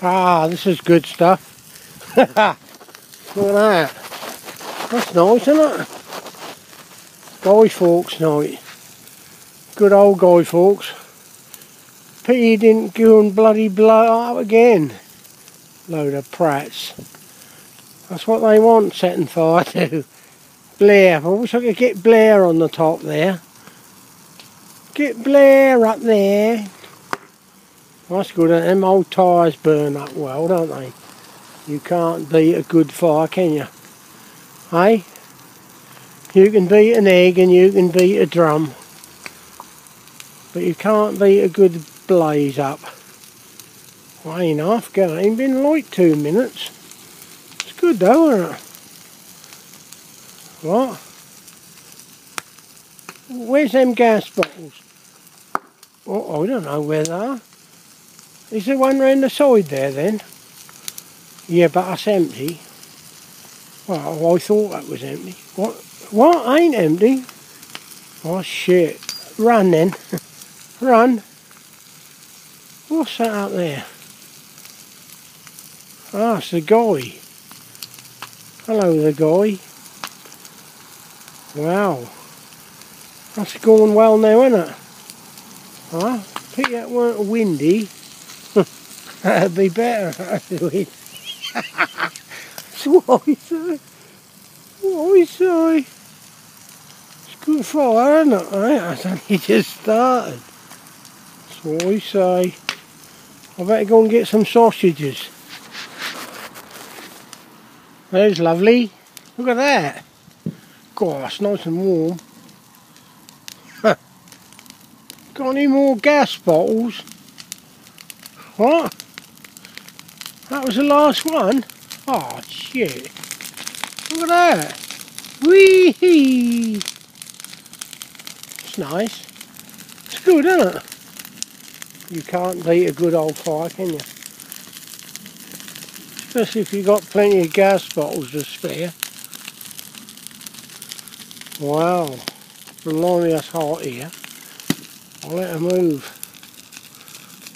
Ah, this is good stuff. Look at that. That's nice, isn't it? Guy Fawkes night. Good old Guy Fawkes. Pity he didn't go and bloody blow up again. Load of prats. That's what they want, setting fire to. Blair. I wish I could get Blair on the top there. Get Blair up there. That's good. Them old tyres burn up well, don't they? You can't beat a good fire, can you? Hey? You can beat an egg and you can beat a drum. But you can't beat a good blaze up. Well, ain't half going. Ain't been like 2 minutes. It's good though, isn't it? What? Where's them gas bottles? Oh, I don't know where they are. Is there one round the side there then? Yeah, but that's empty. Well, I thought that was empty. What? What? Ain't empty? Oh shit. Run then. Run. What's that up there? Ah, it's the guy. Hello, the guy. Wow. That's going well now, isn't it? Huh? Pity that weren't windy. That'd be better. That's what I say. What I say. It's good fire, isn't it? That's only just started. That's what I say. I better go and get some sausages. There's lovely. Look at that. Gosh, nice and warm. Got any more gas bottles? What? That was the last one? Oh shit. Look at that. Whee! It's nice. It's good, isn't it? You can't beat a good old fire, can you? Especially if you've got plenty of gas bottles to spare. Wow. Blimey, that's hot here. I'll let her move.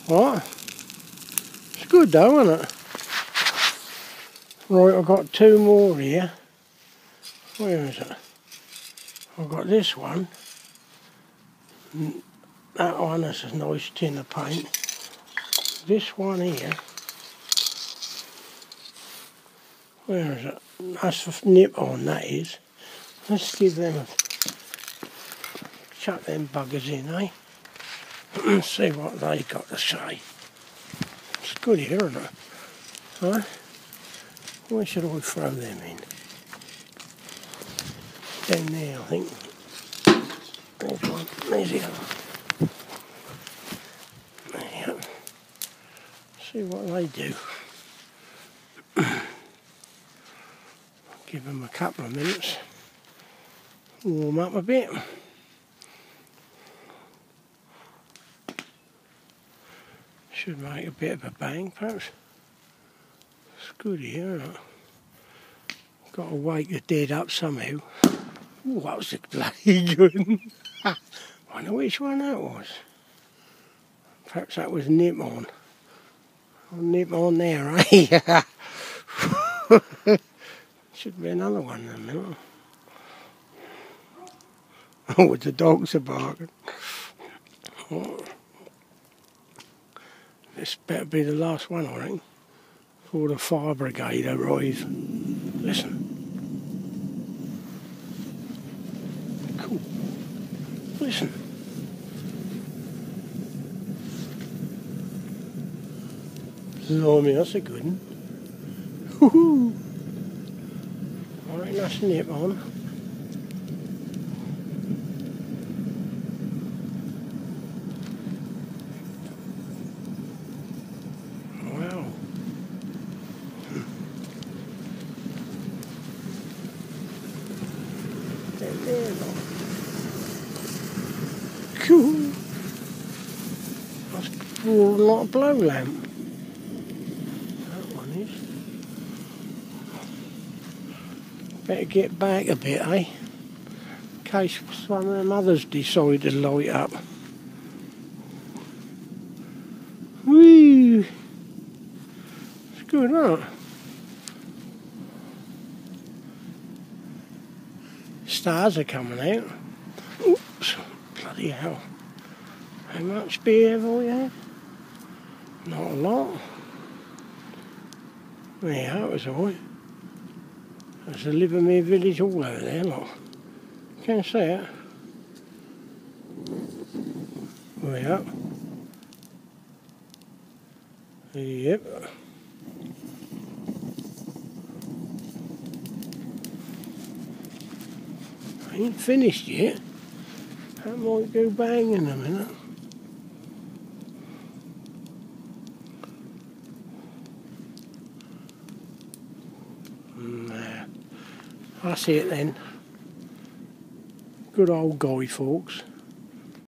What? It's good though, isn't it? Right, I've got 2 more here. Where is it? I've got this one. That one is a nice tin of paint. This one here. Where is it? That's the nip on, that is. Let's give them a... chuck them buggers in, eh? And see what they got to say. It's good here, isn't it? Huh? Where should I throw them in? Down there, I think. There's one. There's the other. There you go. See what they do. Give them a couple of minutes. Warm up a bit. Should make a bit of a bang, perhaps. It's good here, isn't it? Got to wake the dead up somehow. Ooh, that was a bloody good. I wonder which one that was. Perhaps that was nip on. I'll nip on there, eh? Should be another one in a minute. Oh, the dogs are barking. Oh. This better be the last one, I think, before the fire brigade arrive. Listen. Cool. Listen. Blimey, that's a good one. Woohoo! I reckon that's nip on. Cool. That's for a lot of blow lamp. That one is. Better get back a bit, eh? In case some of them others decide to light up. Woo! good, isn't it? Stars are coming out. Oops, bloody hell. How much beer have I had? Not a lot. Yeah, that was alright. There's a Liveremere village all over there, look. Can you see it? Way up. Yep. I ain't finished yet. That might go bang in a minute. Nah. That's it then. Good old Guy Fawkes.